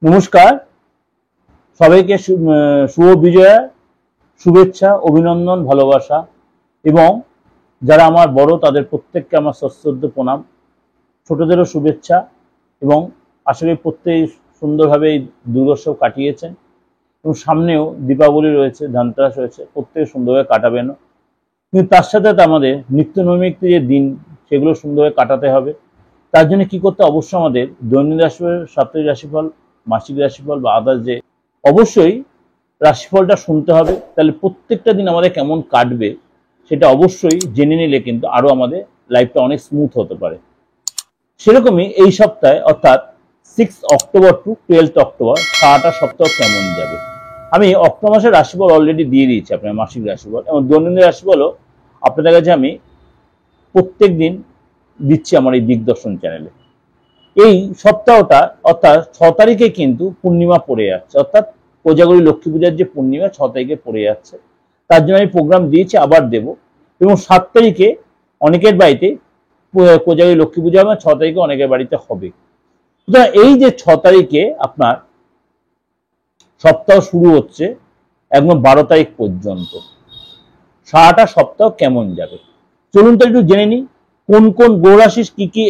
নমস্কার সবাইকে শুভ বিজয়া শুভেচ্ছা অভিনন্দন ভালোবাসা এবং যারা আমার বড় তাদের প্রত্যেককে আমার সশ্রদ্ধ প্রণাম। ছোটদেরও শুভেচ্ছা এবং আশা করি প্রত্যেকেই সুন্দরভাবে এই দুর্গোৎসব কাটিয়েছেন এবং সামনেও দীপাবলি রয়েছে, ধনতেরাস রয়েছে, প্রত্যেকে সুন্দরভাবে কাটাবেন। কিন্তু তার সাথে আমাদের নিত্য নৈমিত্তিক যে দিন সেগুলো সুন্দরভাবে কাটাতে হবে। তার জন্য কি করতে অবশ্যই আমাদের দৈনন্দিন রাশিফল, সাপ্তাহিক রাশিফল, মাসিক রাশিফল বা আদার্স যে অবশ্যই রাশিফলটা শুনতে হবে। তাহলে প্রত্যেকটা দিন আমাদের কেমন কাটবে সেটা অবশ্যই জেনে নিলে কিন্তু আরো আমাদের লাইফটা অনেক স্মুথ হতে পারে। সেরকমই এই সপ্তাহে অর্থাৎ 6 অক্টোবর টু 12 অক্টোবর সারাটা সপ্তাহ কেমন যাবে। আমি অক্টোবর মাসের রাশিফল অলরেডি দিয়ে দিয়েছি আপনার মাসিক রাশিফল এবং দৈনন্দিন রাশিফলও আপনাদের কাছে আমি প্রত্যেক দিন দিচ্ছি আমার এই দিগদর্শন চ্যানেলে। এই সপ্তাহটা অর্থাৎ 6 তারিখে কিন্তু পূর্ণিমা পড়ে যাচ্ছে, অর্থাৎ কোজাগরী লক্ষ্মী পূজার যে পূর্ণিমা 6 তারিখে পড়ে যাচ্ছে, তার জন্য আমি প্রোগ্রাম দিয়েছি, আবার দেব। এবং 7 তারিখে অনেকের বাড়িতে কোজাগরী লক্ষ্মী পূজা হবে, 6 তারিখে অনেকের বাড়িতে হবে। সুতরাং এই যে 6 তারিখে আপনার সপ্তাহ শুরু হচ্ছে একদম 12 তারিখ পর্যন্ত সারাটা সপ্তাহ কেমন যাবে চলুন তো একটু জেনে নিই কোন কোন গ্রহ রাশির কি কি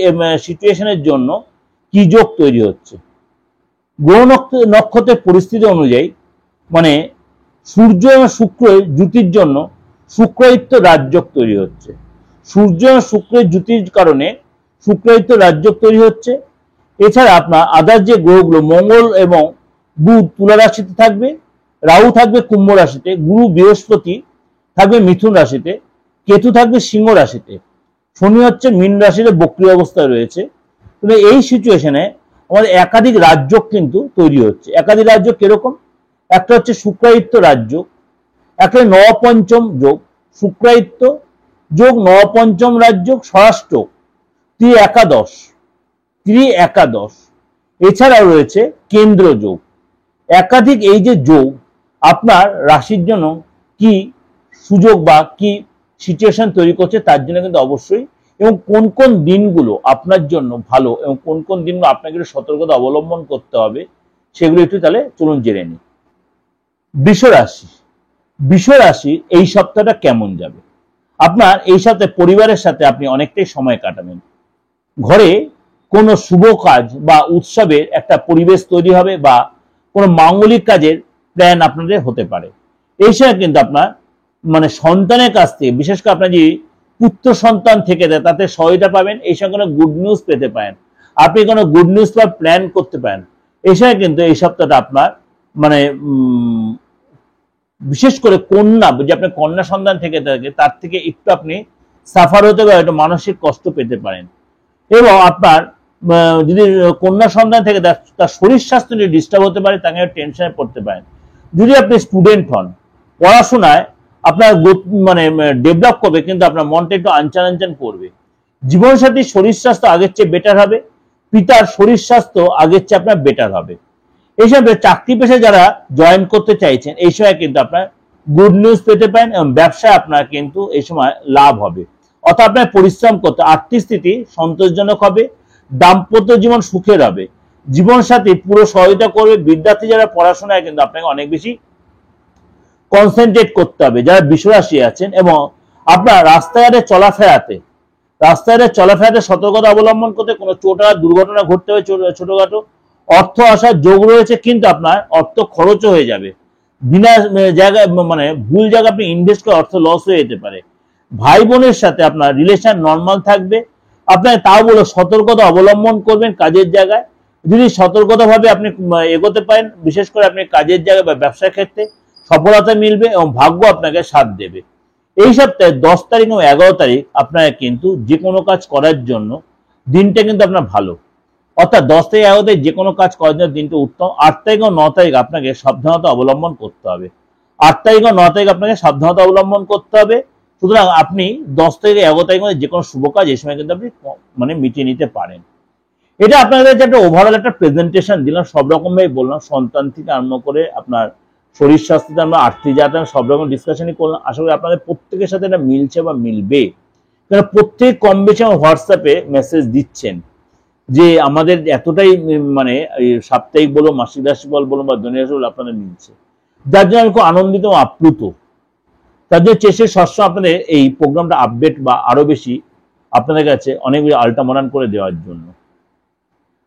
সিচুয়েশনের জন্য কি যোগ তৈরি হচ্ছে। গ্রহ নক্ষত্রের পরিস্থিতি অনুযায়ী মানে সূর্য এবং শুক্রের জুতির জন্য শুক্রাদিত্য রাজযোগ তৈরি হচ্ছে। সূর্য এবং শুক্রের জুতির কারণে শুক্রাদিত্য রাজযোগ তৈরি হচ্ছে। এছাড়া আপনার আদার যে গ্রহগুলো মঙ্গল এবং বুধ তুলা রাশিতে থাকবে, রাহু থাকবে কুম্ভ রাশিতে, গুরু বৃহস্পতি থাকবে মিথুন রাশিতে, কেতু থাকবে সিংহ রাশিতে, শনি হচ্ছে মীন রাশিতে বক্রী অবস্থায় রয়েছে। কিন্তু এই সিচুয়েশনে আমাদের একাধিক রাজযোগ কিন্তু তৈরি হচ্ছে। একাধিক রাজযোগ কিরকম? একটা হচ্ছে শুক্রাদিত্য রাজযোগ, একটা নবপঞ্চম যোগ, শুক্রাদিত্য যোগ নবপঞ্চম রাজযোগ, স্বরাষ্ট্র ত্রি একাদশ। এছাড়াও রয়েছে কেন্দ্র যোগ। একাধিক এই যে যোগ আপনার রাশির জন্য কি সুযোগ বা কি সিচুয়েশন তৈরি করছে তার জন্য কিন্তু অবশ্যই, এবং কোন কোন দিনগুলো আপনার জন্য ভালো এবং কোন কোন দিনগুলো আপনাকে সতর্কতা অবলম্বন করতে হবে সেগুলো একটু তাহলে চলুন জেনে নিই। বৃষ রাশি এই সপ্তাহটা কেমন যাবে। আপনার এই সপ্তাহে পরিবারের সাথে আপনি অনেকটাই সময় কাটাবেন। ঘরে কোনো শুভ কাজ বা উৎসবের একটা পরিবেশ তৈরি হবে বা কোনো মাঙ্গলিক কাজের প্ল্যান আপনাদের হতে পারে। এই সময় কিন্তু আপনার মানে সন্তানের কাছ থেকে, বিশেষ করে আপনার যদি পুত্র সন্তান থেকে দেয় তাতে সহায়তা পাবেন। এই সময় কোনো গুড নিউজ পেতে পারেন, আপনি কোনো গুড নিউজ বা প্ল্যান করতে পারেন। এই সময় কিন্তু এই সপ্তাহটা আপনার মানে বিশেষ করে কন্যা, যে আপনার কন্যা সন্তান থেকে থাকে তার থেকে একটু আপনি সাফার হতে পারেন, একটু মানসিক কষ্ট পেতে পারেন। এবং আপনার যদি কন্যা সন্তান থেকে তার শরীর স্বাস্থ্য নিয়ে ডিস্টার্ব হতে পারে, তাকে টেনশনে পড়তে পারেন। যদি আপনি স্টুডেন্ট হন, পড়াশোনায় আপনার মানে ডেভেলপ করবে কিন্তু আপনার মনটা একটু আনচান করবে। জীবনসাথীর শরীর স্বাস্থ্য আগের চেয়ে বেটার হবে, পিতার শরীর স্বাস্থ্য আগের চেয়ে আপনার বেটার হবে। এইসব চাকরি পেশায় যারা জয়েন করতে চাইছেন এই সময় কিন্তু আপনার গুড নিউজ পেতে পারেন এবং ব্যবসায় আপনার কিন্তু এই সময় লাভ হবে। অর্থাৎ আপনার পরিশ্রম করতে, আর্থিক স্থিতি সন্তোষজনক হবে, দাম্পত্য জীবন সুখের হবে, জীবনসাথী পুরো সহায়তা করবে। বিদ্যার্থী যারা পড়াশোনায় কিন্তু আপনাকে অনেক বেশি কনসেন্ট্রেট করতে হবে যারা বৃষ রাশি আছেন। এবং আপনার রাস্তাঘাটে চলাফেরাতে সতর্কতা অবলম্বন করতে, কোনো দুর্ঘটনা ঘটতে হবে ছোটখাটো, অর্থ আসার যোগ রয়েছে কিন্তু আপনার অর্থ খরচও হয়ে যাবে। বিনা জায়গায় মানে ভুল জায়গায় আপনি ইনভেস্ট করে অর্থ লস হয়ে যেতে পারে। ভাই বোনের সাথে আপনার রিলেশন নর্মাল থাকবে। আপনার তাও বলো সতর্কতা অবলম্বন করবেন কাজের জায়গায়। যদি সতর্কতাভাবে আপনি এগোতে পারেন, বিশেষ করে আপনি কাজের জায়গায় বা ব্যবসার ক্ষেত্রে সফলতা মিলবে এবং ভাগ্য আপনাকে সাথ দেবে। এই সপ্তাহে 10 তারিখ এবং 11 তারিখ আপনার কিন্তু যে কোনো কাজ করার জন্য দিনটা কিন্তু আপনার ভালো। অর্থাৎ 10 থেকে 11 তারিখ যে কোনো কাজ করার জন্য দিনটা উত্তম। 8 তারিখ ও 9 তারিখ আপনাকে সাবধানতা অবলম্বন করতে হবে। 8 তারিখ ও 9 তারিখ আপনাকে সাবধানতা অবলম্বন করতে হবে। সুতরাং আপনি 10 থেকে 11 তারিখ মধ্যে যে কোনো শুভ কাজ এই সময় কিন্তু আপনি মানে মিটিয়ে নিতে পারেন। এটা আপনাদের একটা ওভারঅল একটা প্রেজেন্টেশন দিলাম, সব রকম ভাবে বললাম, সন্তান থেকে আরম্ভ করে আপনার শরীর স্বাস্থ্যতে আমরা আর্থিক যাতে সব রকম ডিসকাশনই করলাম। আশা করি আপনাদের প্রত্যেকের সাথে এটা মিলছে বা মিলবে, কারণ প্রত্যেক কম বেশি আমার হোয়াটসঅ্যাপে মেসেজ দিচ্ছেন যে আমাদের এতটাই মানে সাপ্তাহিক বলো, মাসিক রাশিফল বলো বা দৈনিক রাশিফল আপনাদের মিলছে, যার জন্য আমি খুব আনন্দিত ও আপ্লুত। তার জন্য চেষ্টা সবসময় আপনাদের এই প্রোগ্রামটা আপডেট বা আরো বেশি আপনাদের কাছে অনেক বেশি আল্টামোডার্ন করে দেওয়ার জন্য।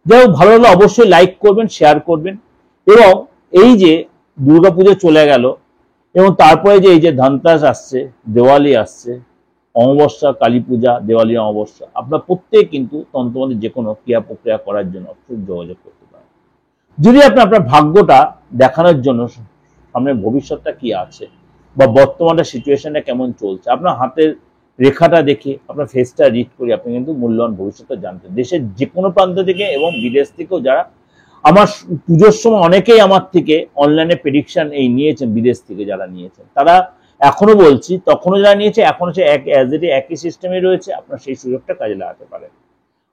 যাই হোক, ভালো লাগলে অবশ্যই লাইক করবেন, শেয়ার করবেন। এবং এই যে দুর্গাপুজো চলে গেল এবং তারপরে যে এই যে ধনতেরাস আসছে, দেওয়ালি আসছে, অমাবস্যা, কালী পূজা, দেওয়ালি, অমাবস্যা, আপনার প্রত্যেক কিন্তু তন্ত্রমন্ত্রের যে কোনো ক্রিয়া প্রক্রিয়া করার জন্য অবশ্যই যোগাযোগ করতে পারেন। যদি আপনি আপনার ভাগ্যটা দেখানোর জন্য সামনে ভবিষ্যৎটা কি আছে বা বর্তমানে সিচুয়েশনটা কেমন চলছে, আপনার হাতের রেখাটা দেখে, আপনার ফেসটা রিড করে আপনি কিন্তু মূল্যবান ভবিষ্যৎটা জানতেন। দেশের যে কোনো প্রান্ত থেকে এবং বিদেশ থেকেও যারা আমার পুজোর সময় অনেকেই আমার থেকে অনলাইনে প্রেডিকশন এই নিয়েছেন, বিদেশ থেকে যারা নিয়েছেন তারা এখনো বলছি, তখনও যারা নিয়েছে এখনো সে একই সিস্টেমে রয়েছে, আপনার সেই সুযোগটা কাজে লাগাতে পারেন।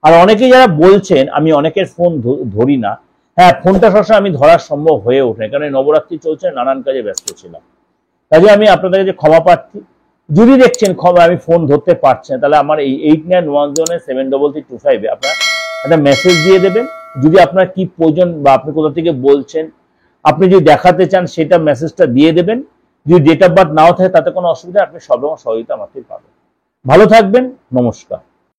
আর অনেকেই যারা বলছেন আমি অনেকের ফোন ধরি না, হ্যাঁ ফোনটা সবসময় আমি ধরা সম্ভব হয়ে ওঠে, কারণ নবরাত্রি চলছে, নানান কাজে ব্যস্ত ছিলাম। কাজে আমি আপনাদের কাছে ক্ষমা প্রার্থী। যদি দেখছেন আমি ফোন ধরতে পারছি না, তাহলে আমার এই 8910733325 আপনার একটা মেসেজ দিয়ে দেবেন। যদি আপনার কি প্রয়োজন বা আপনি কোথা থেকে বলছেন, আপনি যদি দেখাতে চান সেটা মেসেজটা দিয়ে দেবেন। যদি ডেট অফ বার্থ নাও থাকে তাতে কোনো অসুবিধা, আপনি সব রকম সহযোগিতা আমাকে পাবেন। ভালো থাকবেন, নমস্কার।